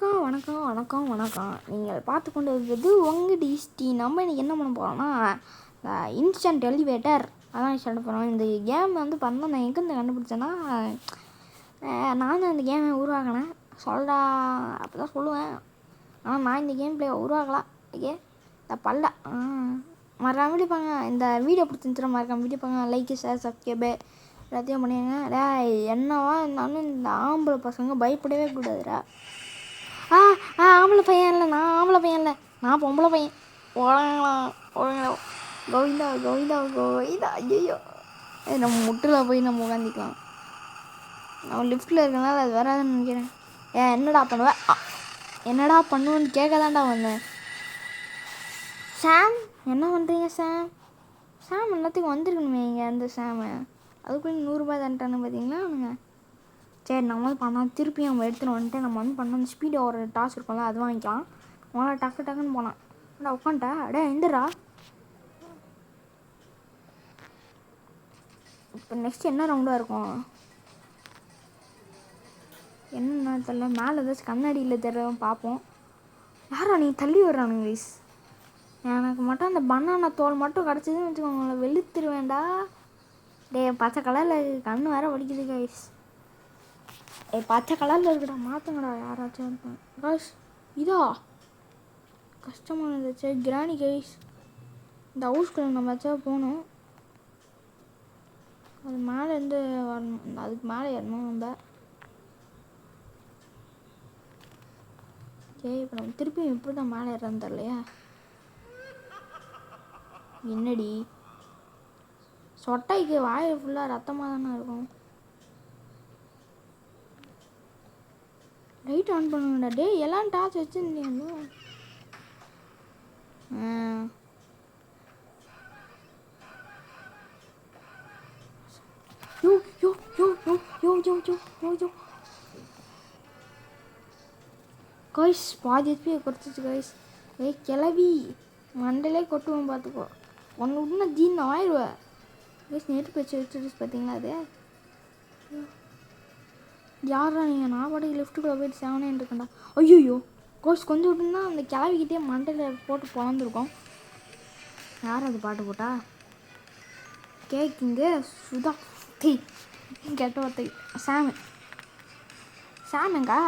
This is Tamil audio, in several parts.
வணக்கம் வணக்கம் வணக்கம் வணக்கம். நீங்கள் பார்த்து கொண்டு வருவது உங்கள் டிஸ்டி. நம்ம இன்றைக்கி என்ன பண்ண போகிறோம்னா, இன்ஸ்டன்ட் எலிவேட்டர் அதான் ஸ்டார்ட் பண்ணுறோம். இந்த கேம் வந்து பண்ண நான் எங்கேருந்து கண்டுபிடிச்சேன்னா, நான் தான் இந்த கேமை உருவாக்கினேன் சொல்கிறா அப்போ தான் சொல்லுவேன். ஆனால் நான் இந்த கேம் பிளே உருவாக்கலாம். ஓகே, இந்த பல்ல மறக்காம வீடியோப்பாங்க. இந்த வீடியோ பிடிச்சிருந்துச்சுன்னா மறக்காம வீடியோப்பாங்க. லைக், ஷேர், சப்ஸ்கிரைபு எல்லாத்தையும் பண்ணிடுங்க. என்னவா இருந்தாலும் இந்த ஆம்பளை பசங்க பயப்படவே கூடாதுடா. ஆம்பளை பையன் இல்லை, நான் ஆம்பளை பையன் இல்லை, நான் பொம்பளை பையன். ஒழுங்கலாம் கோவிந்தா கோவிந்தா கோவிந்தா. ஐயோ, நம்ம முட்டில் போய் நம்ம உட்காந்துக்கலாம். நம்ம லிஃப்ட்டில் இருக்கனால அது வராதுன்னு நினைக்கிறேன். என்னடா பண்ணுவேன், என்னடா பண்ணுவேன்னு கேட்க தான்டா வந்தேன். சாம் என்ன பண்ணுறீங்க சாம்? சாம் எல்லாத்துக்கும் வந்துருக்கணுமே இங்கே அந்த சாமு. அதுக்குள்ளே 100 ரூபாய் தந்துட்டானு பார்த்தீங்களா அவனுங்க. சரி, நம்ம வந்து பண்ணோம் திருப்பி நம்ம எடுத்துகிட்டு வந்துட்டு நம்ம வந்து பண்ணோம். ஸ்பீடு ஒரு டாஸ் இருக்கும்ல, அது வாங்கிக்கலாம். அவனால் டக்கு டக்குன்னு போனான். அடா உட்காந்துட்டா, அடே எந்திரா. இப்போ நெக்ஸ்ட் என்ன ரவுண்டாக இருக்கும் என்ன தெரியல. மேலே ஏதாச்சும் கண்ணாடியில் தெரியல, பார்ப்போம். யாரா நீ தள்ளி விடுறானுங்க ப்ளீஸ். எனக்கு மட்டும் அந்த பனானா தோல் மட்டும் கிடச்சிதுன்னு வச்சுக்கோங்கள, வெளுத்துருவேண்டா. பச்சை கலரில் கண்ணு வேறு வலிக்குது கைஸ். பச்சை கலரில் இருக்குடா, மாற்றுங்கடா யாராச்சும் இருப்பேன் கைஸ். இதா கஷ்டமானது கிராணி கைஸ். இந்த ஹவுஸ்குள்ளே நம்ம வச்சா போகணும். அது மேலேருந்து வரணும், அதுக்கு மேலே ஏறணும் நம்ம. சரி, இப்போ நம்ம திருப்பி எப்படி தான் மேலே ஏறன்னு தெரிலையா. என்னடி சொட்டைக்கு வாய் ஃபுல்லாக ரத்தமாக தானே இருக்கும். லைட் ஆன் பண்ணுங்கடா. எல்லாம் டார்ச் வச்சுருந்தீங்க. யோ யோ யோ யோ யோ யோ யோ யோ யோ கைஸ், பாதி எதுப்பே குறைச்சிச்சு கைஸ். கிளவி மண்டலே கொட்டுவோம் பார்த்துக்கோ. ஒன்று விட்டுனா ஜீன் ஆயிடுவேன் கைஸ். நெருப்பு வச்சுட்டு பார்த்தீங்களா அது யாரா நீங்கள்? நான் பாட்டுக்கு லெஃப்ட்டுக்குள்ளே போயிட்டு செவனேன்னு இருக்கேன்டா. ஐயோ கோஸ் கொஞ்சம் விட்டுனா அந்த கிளவிக்கிட்டே மண்டையில் போட்டு பிறந்திருக்கோம். யார் அது பாட்டு போட்டா? கேக்கிங்க சுதா கெட்ட வார்த்தை. சாமுங்கா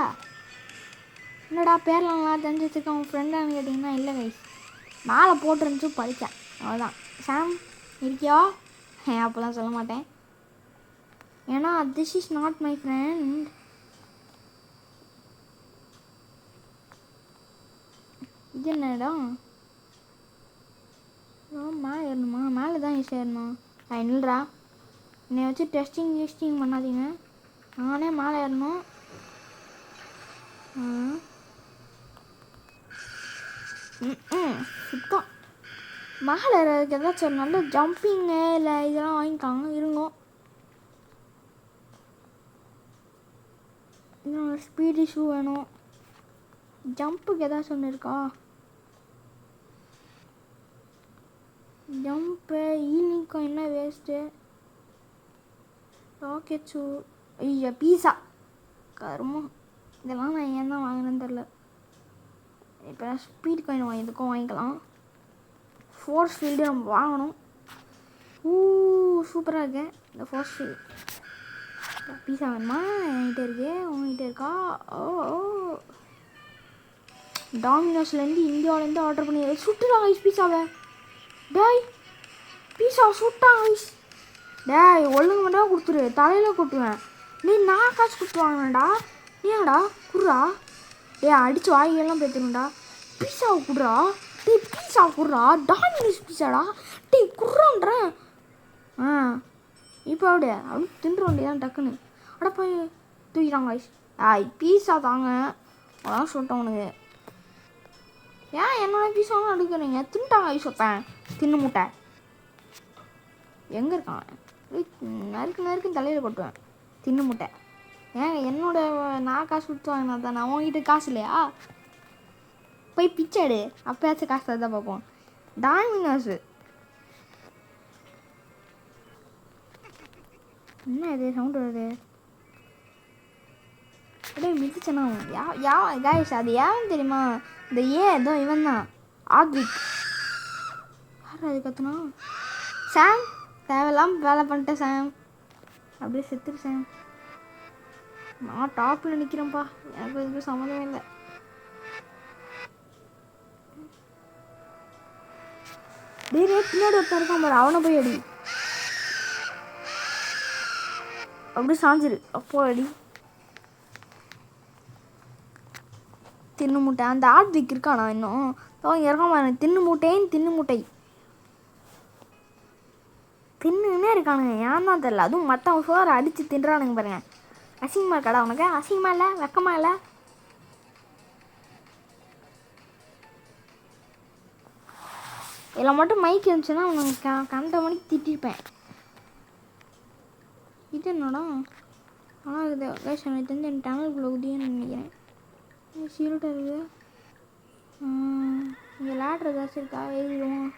என்னடா பேர்லாம் நல்லா தெரிஞ்சு வச்சுருக்கேன். உன் ஃப்ரெண்டானு கேட்டிங்கன்னா இல்லை கைஸ், மேலே போட்டுருந்துச்சு படித்தேன் அவ்வளோதான். சாம் இருக்கியா? அப்போலாம் சொல்ல மாட்டேன், ஏன்னா this is not my friend. இது என்ன இடம்? மேலே ஏறணுமா? மேலே தான் ஏறணும். நில்றா, என்னை வச்சு டெஸ்டிங் பண்ணாதீங்க. நானே மேலே ஏறணும். சுத்தம் மேலே ஏறதுக்கு ஏதாச்சும் ஒரு நல்ல ஜம்பிங்கு இல்லை இதெல்லாம் வாங்கிக்காங்க இருங்கோ. இன்னும் ஸ்பீடு ஷூ வேணும். ஜம்புக்கு ஏதாச்சும் ஒன்று இருக்கா? ஜம்ப்பு ஈவினிங்கும் என்ன வேஸ்ட்டு. ராக்கெட் ஷூ, ஐயா பீஸா கருமம். இதெல்லாம் நான் ஏன் தான் வாங்கினேன்னு தெரில. இப்போ ஸ்பீட் காயின் இதுக்கும் வாங்கிக்கலாம். ஃபோர்ஸ் ஃபீல்டு நம்ம வாங்கணும். சூப்பராக இருக்கு இந்த ஃபோர்ஸ் ஃபீல்டு. பீஸா வேணுமா? என்கிட்ட இருக்கு, உங்ககிட்ட இருக்கா? டாமினோஸ்லேருந்து இந்தியாவிலேருந்து ஆர்டர் பண்ணி சுட்டுறாங்க ஐஸ் பீஸாவை. பீஸா சுட்டாங்க ஐஸ். ஒழுங்கு மட்டும் கொடுத்துரு, தலையில் கொட்டுவேன். நான் காசு கொடுத்து வாங்கினேன்டா. ஏன்டா குடுறா. அடித்து வாங்கியெல்லாம் பேத்துருண்டா. பீஸாவை குடுறா. பீஸா குடுறா. டாமினோஸ் பீஸாடா. குடுறான்றேன். இப்போ அப்படி தின்று வேண்டியதான் டக்குன்னு. போய் தூக்கிட்டாங்க ஐஸ். பீஸா தாங்க அதான் சொல்லிட்டேன் உனக்கு. ஏன் என்னோட பீஸாவும் எடுக்கிறீங்க? தின்ட்டாங்க ஐஸ் வைப்பேன் தின்னு முட்டை. எங்கே இருக்கான்? நறுக்குன்னு தலையில் கொட்டுவேன் தின்னு முட்டை. என்னோட நான் காசு கொடுத்து வாங்கினா தான். நான் உங்ககிட்ட காசு இல்லையா? போய் பிச்சை எடு, அப்போயாச்சும் காசு தான் பார்ப்போம். டாமினோஸு என்ன இது சவுண்டு வருது? அப்படியே மிதிச்சனா காய்ஸ் அது ஏன் தெரியுமா? இந்த ஏதோ இவன் தான் ஆத்விக். யார் அது கத்துனா? சாம், தேவையில்லாமல் வேலை பண்ணிட்டேன் சாம். அப்படியே செத்துரு சாம். நான் டாப்பில் நிற்கிறேன்ப்பா, எனக்கு இதுக்கு சம்மந்தமே இல்லை. டேரே பின்னாடி ஒருத்தன் இருக்கான் பாரு, அவனை போய் அடி. அப்படி சாஞ்சிரு. அப்போ அடி. தின்னு மூட்டை அந்த ஆத்விக் இருக்கானா இன்னும்? அவங்க இருக்கான் பாருங்க, தின்னு மூட்டை தின்னுன்னே இருக்கானுங்க. ஏன் தான் தெரில. அதுவும் மற்றவங்க சோறு அடித்து தின்றானுங்க பாருங்க. அசிங்கமாக இருக்காடா உனக்கு? அசிங்கமாக இல்லை, வெக்கமாக இல்லை? இதில் மட்டும் மைக் இருந்துச்சுன்னா உனக்கு கண்ட மணிக்கு திட்டிருப்பேன். இது என்னடா? ஆனால் இது கேஷ் எனக்கு தெரிஞ்சு என் டேனலுக்குள்ளே உதயன்னு நினைக்கிறேன். சீரோட்டாக இருக்குது. இங்கே லேட்ரு ஏதாச்சும் இருக்கா? எழுதிடுவோம்.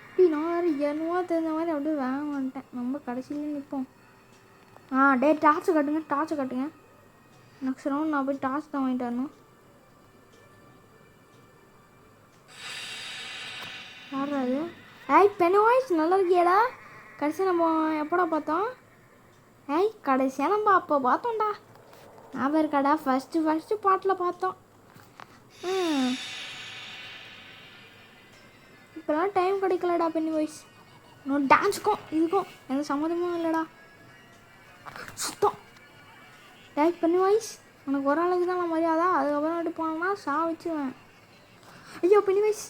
இப்படி நான் வேறு என்னவோ தெரிஞ்ச மாதிரி அப்படியே வாங்க வந்துட்டேன். நம்ம கடைசியிலே நிற்போம். டே டார்ச்சு கட்டுங்க. நெக்ஸ்ட் ரவுண்ட் நான் போய் டார்ச் தான் வாங்கிட்டு வரணும். யார் அது? பெனி வாய்ஸ் நல்லா இருக்கியாடா? கடைசியாக நம்ம எப்படா பார்த்தோம்? கடைசியாக நம்ம அப்போ பார்த்தோம்டா. ஞாபகம் இருக்காடா? ஃபஸ்ட்டு பாட்டில் பார்த்தோம். இப்போலாம் டைம் கிடைக்கலடா பெனி வாய்ஸ். இன்னும் டான்ஸுக்கும் இதுக்கும் எந்த சம்மந்தமும் இல்லைடா. சுத்தம். பெனி வாய்ஸ் உனக்கு ஒரு ஆளுக்கு தான் நான் மரியாதை. அதுக்கப்புறம் அப்படி போனோம்னா வச்சுவேன். ஐயோ பெனி வாய்ஸ்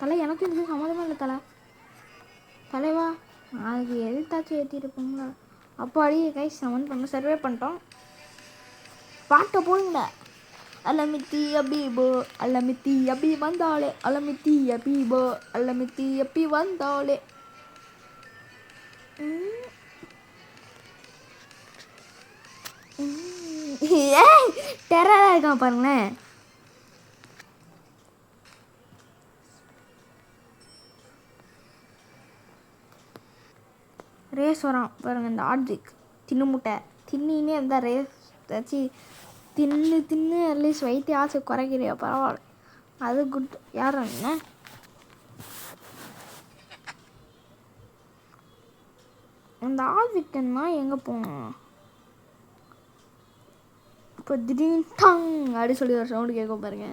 தலை, எனக்கும் இதுக்கு சம்மந்தமாக இல்லை தலைவா. அதுக்கு எதிர்த்தாச்சும் ஏற்றிருப்போம்ல. அப்போ அடி கைஸ் நம்ம வந்து பண்ண சர்வே பண்ணிட்டோம். பாட்டை போடுங்க. அலமித்தி அபீபோ அலமித்தி அப்பி வந்தாலே, அலமித்தி அபீபோ அலமித்தி அப்பி வந்தாலே. டெரராக இருக்கான் பாருங்களேன். ரேஸ் வரான் பாருங்கள். இந்த ஆட்விக் தின்னு முட்டை தின்னினே இருந்தால் ரேஸ் ஏதாச்சும் தின்னு அட்லீஸ்ட் வயிற்று ஆசை குறைக்கிறியா? பரவாயில்ல, அது குட். யார் என்ன இந்த ஆட்விக்னா எங்கே போகணும்? இப்போ திடீர்னு டங் அப்படி சொல்லி ஒரு சவுண்டு கேட்க பாருங்க.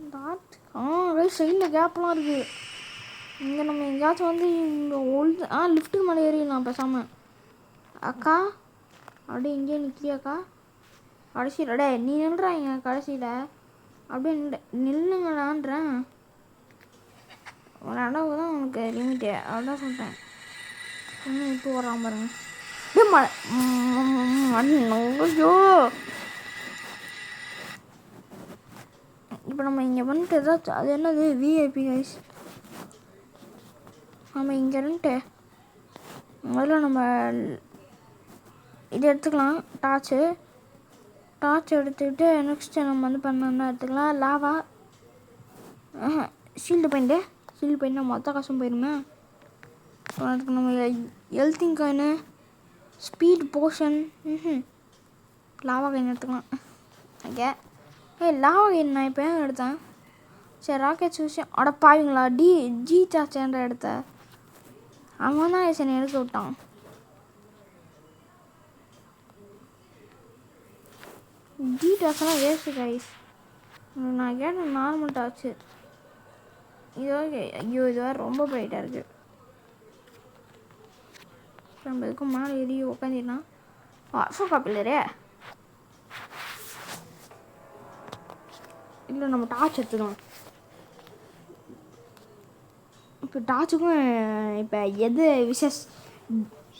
இந்த ஆட் சைடில் கேப்லாம் இருக்குது. இங்கே நம்ம எங்கேயாச்சும் வந்து இங்கே லிஃப்ட்டுக்கு மேலே ஏறிடலாம் பேசாமல். அக்கா அப்படியே இங்கே நிற்கிறியாக்கா? கடைசியில் டே நீ நின்றாங்க கடைசியில் அப்படியே நில்லுங்கடான்றேன். ஒரு அளவு தான் உனக்கு லிமிட்டு, அதான் சொல்கிறேன். இப்போ வராம பாருங்க. ஐயோ இப்போ நம்ம இங்கே வந்துட்டு ஏதாச்சும் அது என்னது விஐபி கைஸ். நம்ம இங்கே இருந்துட்டு முதல்ல நம்ம இது எடுத்துக்கலாம். டார்ச் எடுத்துக்கிட்டு நெக்ஸ்ட்டு நம்ம வந்து பண்ணோம்னா எடுத்துக்கலாம். லாவா ஷீல்டு பெயிண்ட்டு மொத்த காசும் போயிருமே. அதுக்கு நம்ம ஹெல்த்திங் coin, speed potion, lava coin எடுத்துக்கலாம். ஓகே லாவா காயின் நான் இப்போ எடுத்தேன். சரி ராக்கெட் விஷயம் அடப்பாவீங்களா? ஜி சாச்சேன்ற எடுத்த அவன் தான் சரி எடுக்க விட்டான். ஜி டாஸ்லாம் வேஸ்ட்டு கைஸ். நான் கேட்ட நார்மல் டாச்சு இது ஓகே. ஐயோ இது வேறு ரொம்ப பிரைட்டாக இருக்குது. நம்ம இதுக்கு மேலே ஏறி உட்காந்துடலாம். அசோகா பில்லரே இல்லை, நம்ம டார்ச் எடுத்துக்கலாம். இப்போ டார்ச்சுக்கும் இப்போ எது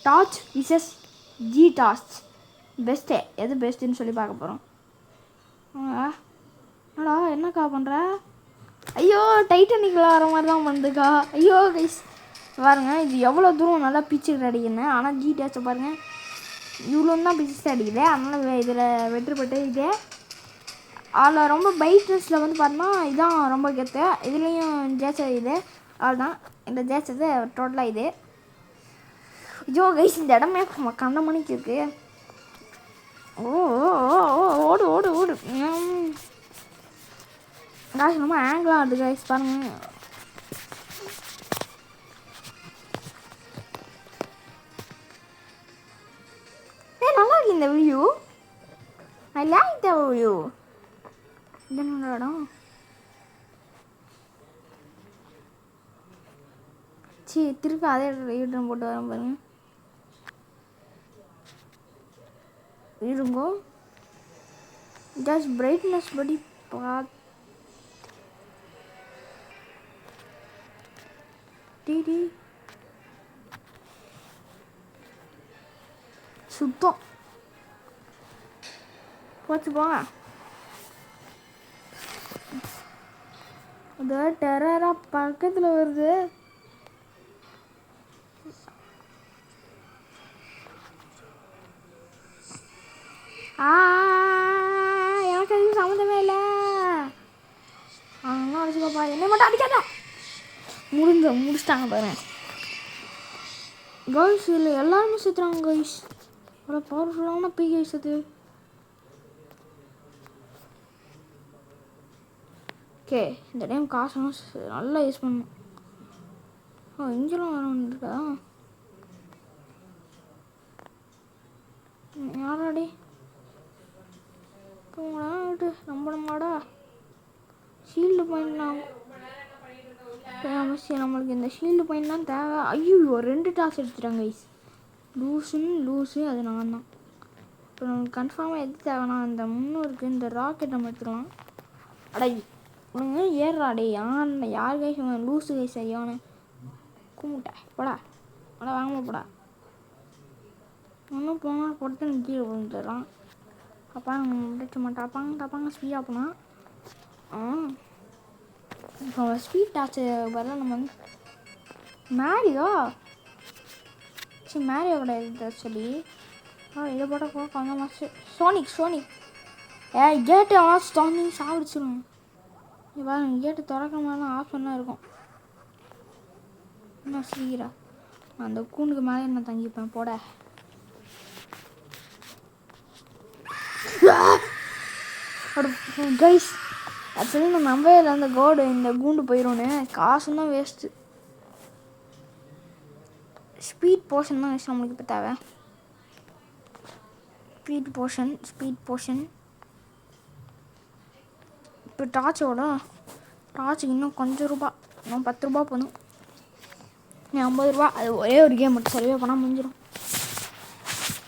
டார்ச் விசஸ் ஜி டார்ச் பெஸ்ட்டு, எது பெஸ்ட்டுன்னு சொல்லி பார்க்க போகிறோம். என்னடா என்னக்கா பண்ணுற? ஐயோ டைட்டானிக்கில் வர மாதிரி தான் வந்துக்கா. ஐயோ கைஸ் பாருங்க, இது எவ்வளோ தூரம் நல்லா பிச்சுக்கிட்டு அடிக்குன்னு. ஆனால் ஜி டார்ச்சை பாருங்கள் இவ்வளோ தான் பிச்சு அடிக்குது. அதனால் இதில் வெற்றிப்பட்டு இது அதில் ரொம்ப பைட்னஸில் வந்து பார்த்தோம்னா இதுதான் ரொம்ப கெத்து. இதுலேயும் ஜேச்ச இது அதுதான் இந்த ஜேச்சது டோட்டலாக இது. ஐயோ கைஸ் இந்த இடமே கண்ண மணிக்கு இருக்குது. ஓ ஓ ஓ ஓ, ஓடு ஓடு ஓடு. காய்ஸ் ரொம்ப ஆங்கிளாக ஆடுது காய்ஸ் பாருங்க. நல்லா இருக்கு இந்த view. I like the view. இது என்னோட இடம். திருப்பி அதே யூட்டன் போட்டு வரேன் பாருங்க. இருங்கோ ஜஸ்ட் பிரைட்னஸ் படி டிடி சுத்தம் போச்சு போங்க. அது டெரரா பக்கத்தில் வருது. எனக்கு எதுவும் சம்மந்தமே இல்லை. அவங்களாம் அடிச்சுக்கோப்பா, என்னை மட்டும் அடிக்காத. முடிச்சிட்டாங்க பாருங்க கேர்ள்ஸ். இல்லை எல்லாருமே சுற்றுறாங்க கைஸ். அவ்வளோ பவர்ஃபுல்லான பி கைஸ் அது. ஓகே இந்த டைம் காசெல்லாம் நல்லா யூஸ் பண்ணணும். இங்கெல்லாம் வர வந்துருக்கா யாராடி விட்டு நம்பணுமாடா. ஷீல்டு பாயிண்ட்லாம் நம்மளுக்கு இந்த ஷீல்டு பாயிண்ட்லாம் தேவை. ஐயோ 2 டாஸ் எடுத்துட்டாங்க கைஸ். லூஸு அது நான் தான். இப்போ நமக்கு கன்ஃபார்மாக எது தேவைன்னா இந்த 300க்கு இந்த ராக்கெட் நம்ம எடுத்துக்கலாம். அடை உனக்கு ஏறாடே யார் கைஸ் லூஸு கைஸ் ஐயானு கும்பிட்டேன் போடா. அட வாங்க போடா. ஒன்றும் போனால் போட்டு கீழே விழுந்துடுறான். அப்பாங்க முடிச்ச மாட்டேன். அப்பாங்க ஸ்பீடாக போனால் இப்போ ஸ்பீட் டாச்சு வரல. நம்ம வந்து மேரியோ மேரியோ கிடையாது சொல்லி இதை போட்ட கொஞ்சம் மாசு சோனிக் கேட்டு ஆனால் ஸ்டாண்டிங் சாப்பிடுச்சிடும். இப்போ கேட்டு திறக்கிற மாதிரிலாம் ஆப்ஷன்லாம் இருக்கும். என்ன சீரா அந்த கூண்டுக்கு மேலே நான் தங்கிப்பேன் போட. கைஸ் ஆக்சுவலி நான் நம்பவே இல்லை அந்த இந்த கூண்டு போயிடும்னு. காசும் தான் வேஸ்ட்டு. ஸ்பீட் போர்ஷன் தான் நம்மளுக்கு இப்போ தேவை. ஸ்பீட் போர்ஷன் இப்போ டார்ச்சுக்கு இன்னும் கொஞ்சம் இன்னும் 10 ரூபா போதும். 50 ரூபா. அது ஒரே ஒரு கேம் மட்டும் சரியாக பண்ணால் முடிஞ்சிடும்.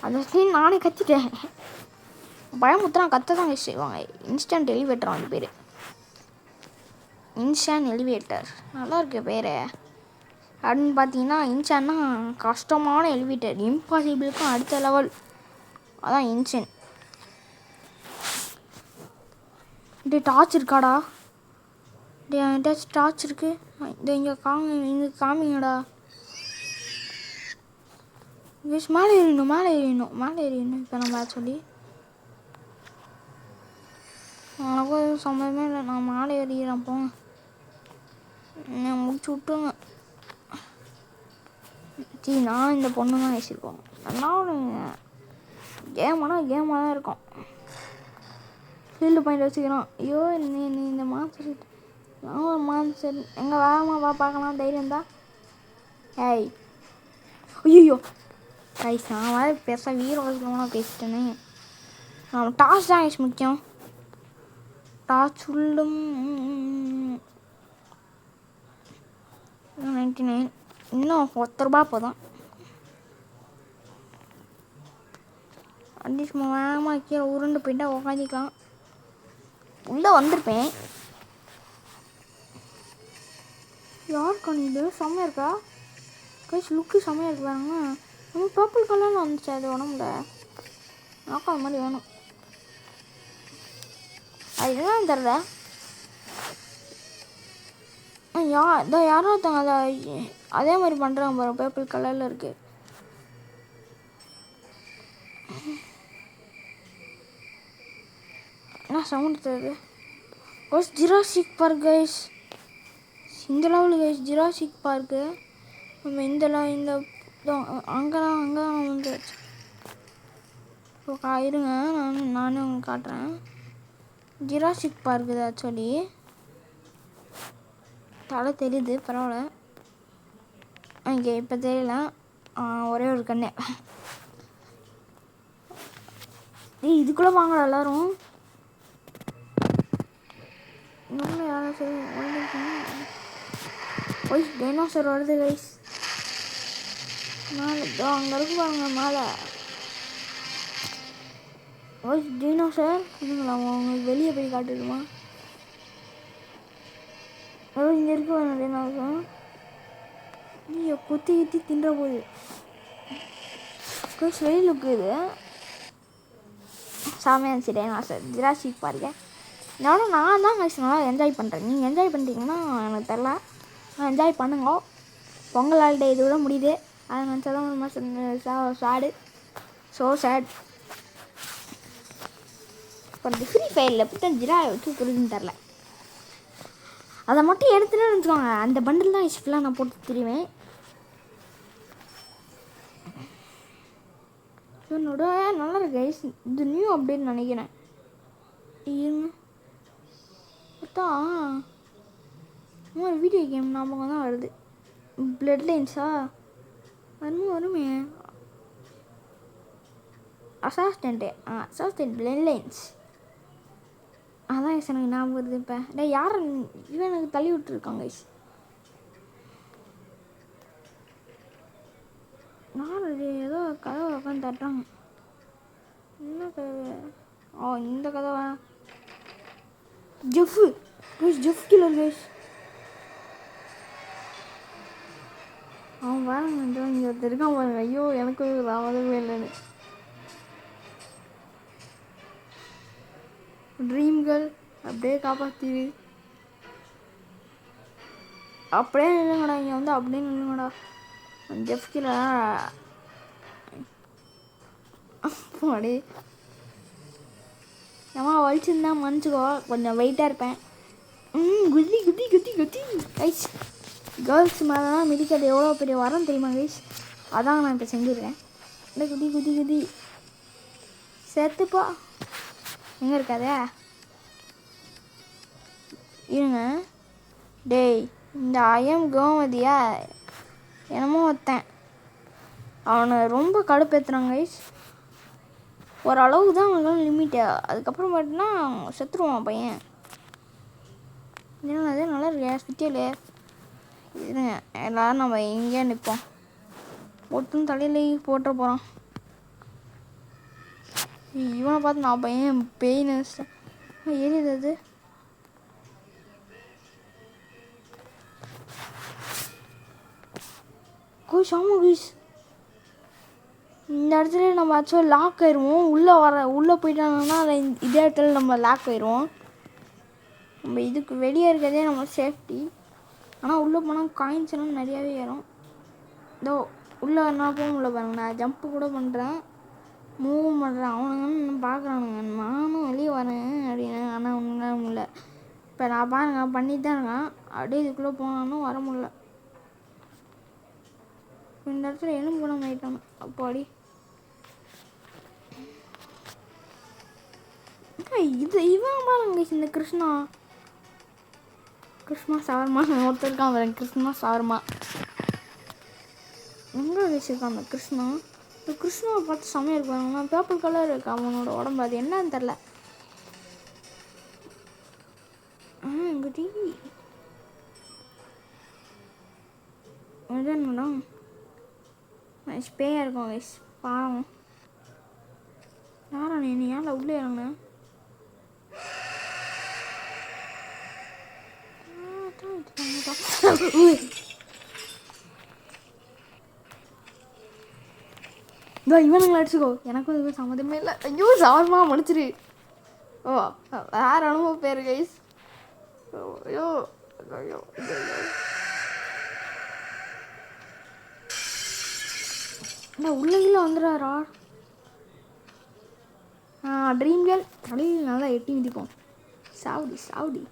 அந்த ஸ்க்ரீன் நானே கத்திட்டேன். பயமுத்திரம் கத்த தான் செய்வாங்க. இன்ஸ்டன்ட் எலிவேட்டர் அந்த பேர். இன்ஸ்டன்ட் எலிவேட்டர் நல்லா இருக்கு பேர். அப்படின்னு பார்த்தீங்கன்னா இன்சான்னா கஷ்டமான எலிவேட்டர். இம்பாசிபிளுக்கும் அடுத்த லெவல். அதான் இன்சன். டே டார்ச் இருக்காடா. டே ஏதாச்சும் டார்ச் இருக்கு. இங்கே காமிங்கடா. மேலே ஏறிடணும். இப்போ நம்ம சொல்லி எனக்கும் எதுவும் சம்மந்தமே இல்லை. நான் மேலே ஏறிக்கிறேன் போங்க. முடிச்சு விட்டுங்க. நான் இந்த பொண்ணு தான் பேசியிருக்கோம். நல்லா கேமாக தான் இருக்கும். ஃபீல்டு பாயிண்ட் வச்சுக்கிறோம். ஐயோ நீ இந்த மான்சர் எங்கே வேகமாக பார்க்கலாம் தைரியம் தான். ஐயோ கைஸ் நான் வேறு வீரமாக பேசிட்டேனே. டாஸ் தான் கைஸ் முக்கியம். டார்ச் உள்ளும் 99 இன்னும் 10 ரூபா போதும். அப்படி சும்மா வேகமாக கீழே உருண்டு போயிட்டா உக்காந்திக்கலாம். உள்ளே வந்திருப்பேன். யாருக்கா நீ இது செம்மையாக இருக்கா கைஸ். லுக்கு செம்மையாக இருக்கு பாருங்க. நம்ம பர்பிள் கலரில் வந்துச்சு அது உடம்புல. எனக்கும் அது மாதிரி வேணும். அது என்னன்னு தெரில. யாரோ ஒருத்தவங்க அதை அதே மாதிரி பண்ணுறாங்க பாருங்க. பர்பிள் கலரில் இருக்கு. என்ன சவுண்ட் தெரியுது. Jurassic park guys. இந்த லெவலு கைஸ் ஜுராசிக் பார்க்கு. நம்ம இந்த அங்கெல்லாம் வந்து இப்போ இருங்க, நானே உங்களுக்கு காட்டுறேன். ஜுராசிக் பார்க் இது ஆக்சுவலி. தலை தெரியுது, பரவாயில்ல. இங்கே இப்போ தெரியல, ஒரே ஒரு கண்ணு. இதுக்குள்ளே வாங்கலாம் எல்லோரும். இன்னும் யாரும் சரி ஓய் டைனோசர் வருது கைஸ். மேலே அங்கே இருக்கு பாருங்க மேலே. ஓய் டைனோசர் இல்லைங்களா, உங்களுக்கு வெளியே போய் காட்டுடுமா? இங்கே இருக்கு பாருங்க டைனோசர். ஐயோ குத்தி குத்தி தின்ற போகுது கைஸ். வெளியில் இருக்குது செமையாக இருந்துச்சு டைனோசர். ஜுராசிக் பார்க்க நானும் நான் தான் கைஸ் நல்லா என்ஜாய் பண்ணுறேன். நீங்கள் என்ஜாய் பண்ணுறீங்கன்னா எனக்கு தெரில, நான் என்ஜாய் பண்ணுங்க. பொங்கல் ஹாலிடே இதோட முடியுது. அதை நினச்சா தான் ஒரு மாதிரி சேடு, ஸோ சேட். இப்போ இந்த ஃப்ரீ ஃபயரில் எப்படி தான் ஜிராவை வச்சுக்கிறதுன்னு தெரில. அதை மட்டும் எடுத்துன்னு வச்சுக்கோங்க, அந்த பண்டில் தான் ஃபுல்லாக நான் போட்டு தெரியுவேன். என்னோட நல்லா இருக்கு கைஸ். இது நியூ அப்படின்னு நினைக்கிறேன். இருங்க பார்த்தா ஒரு வீடியோ கேம் ஞாபகம் தான் வருது. பிளட் லைன்ஸா வருமே. அசாஸ்டன்ட் பிளட் லைன்ஸ் அதான் எனக்கு ஞாபகம் வருது. இப்போ டே யார் இவன் எனக்கு தள்ளி விட்டுருக்காங்க கைஸ். யார் அது? ஏதோ கதவை உட்காந்து தட்டுறாங்க. என்ன கதவை? இந்த கதவா? Jeff killer guys. அவன் பாருங்க இங்கே ஒருத்தர் இருக்கான் பாருங்க. ஐயோ எனக்கு ராவதவே இல்லைன்னு. ட்ரீம்கள் அப்படியே காப்பாற்றிடு. அப்படியே நில்லுங்கடா, இங்கே வந்து அப்படியே நில்லுங்கடா. ஜெஃப் கில்லர் அப்படி ஏமா வலிச்சுருந்தா மன்னிச்சுக்கோ, கொஞ்சம் வெயிட்டாக இருப்பேன். குதி குதி குதி குதி கைஸ். கேர்ள்ஸ் மேலாம் மிதிக்கிறது எவ்வளோ பெரிய வரம் தெரியுமா கைஸ்? அதான் நான் இப்போ செஞ்சுருக்கேன். இல்லை குதி குதி குதி செத்துப்பா. எங்கே இருக்காதே இருங்க. டேய் இந்த ஐயம் கோமதியா என்னமோ ஒருத்தன் அவனை ரொம்ப கடுப்பேற்றுறாங்க கைஸ். ஓரளவுக்கு தான் அவனுக்கு லிமிட்டு, அதுக்கப்புறம் பார்த்தீங்கன்னா செத்துருவான் பையன். ஏன்னா அதே நல்லா இருக்கு ஸ்பிட்டியலு. இதுங்க எல்லோரும் நம்ம எங்கேயே நிற்போம். ஒருத்தன் தலையிலே போட்டுற போகிறான். இவனை பார்த்து நான் பையன் பெயின் எரியுது. அது கோஷ் ஆமாம் கோஷ். இந்த இடத்துல நம்ம ஆக்சுவலாக லாக் ஆயிடுவோம். உள்ளே போயிட்டாங்கன்னா இதே இடத்துல நம்ம லாக் ஆயிடுவோம். நம்ம இதுக்கு வெளியே இருக்கிறதே நம்ம சேஃப்டி. ஆனால் உள்ளே போனால் காயின்ஸ் எல்லாம் நிறையாவே ஏறும். இதோ உள்ளே என்ன போக முடியல பாருங்க. நான் ஜம்ப்பு கூட பண்ணுறேன், மூவும் பண்ணுறேன். அவனுங்கன்னு பார்க்குறானுங்க நானும் வெளியே வரேன் அப்படின்னு. ஆனால் ஒன்றும் முடியல. இப்போ நான் பாருங்க பண்ணிட்டு தான் இருக்கேன். அப்படியே இதுக்குள்ளே போனாலும் வர முடியல. இந்த இடத்துல எலும்பு கூட ஆகிட்டானு அப்பாடி. இது இவன் பாருங்க இந்த கிருஷ்ணா சவர்மா ஒருத்தர் இருக்கான் பாருங்க. கிருஷ்ணா சவர்மா எங்கே வச்சுருக்கான் அந்த கிருஷ்ணா? இந்த கிருஷ்ணாவை பார்த்து செம்மையாக இருப்பாங்க. பேப்பர் கலர் இருக்கு அவனோட உடம்பு, அது என்னன்னு தெரில. எங்கள் டிவி என்னடா ஸ்பேயாக இருக்கும் கைஸ். பாவம் யாரா நீ ஏன்ல உள்ளே இறங்க? இவனுங்களை அடிச்சுக்கோ, எனக்கும் இதுவும் சம்மந்தமே இல்லை. ஐயோ சவர்மா முடிச்சிரு. வேற அனுபவம் பேரு கைஸ். ஐயோ ஐயோ உள்ளே வந்துடுறாரா? ட்ரீம் கேர்ள் தலையில் நல்லா எட்டி மிதிப்போம். சாவுடி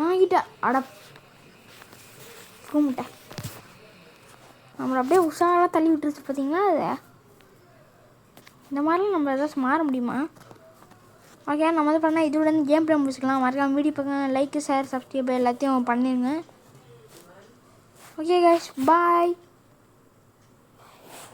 என்கிட்ட அட கூமுட்டை. நம்மளை அப்படியே உஷாராக தள்ளி விட்டுருச்சு பார்த்தீங்களா அது. இந்த மாதிரிலாம் நம்ம ஏதாச்சும் மாற முடியுமா? ஓகே, நம்ம வந்து பண்ணால் இதோட கேம் ப்ளே முடிச்சுக்கலாம். மறக்காம வீடியோ பார்க்க லைக் ஷேர் சப்ஸ்கிரைப் எல்லாத்தையும் பண்ணிடுங்க. ஓகே கைஸ், பாய்.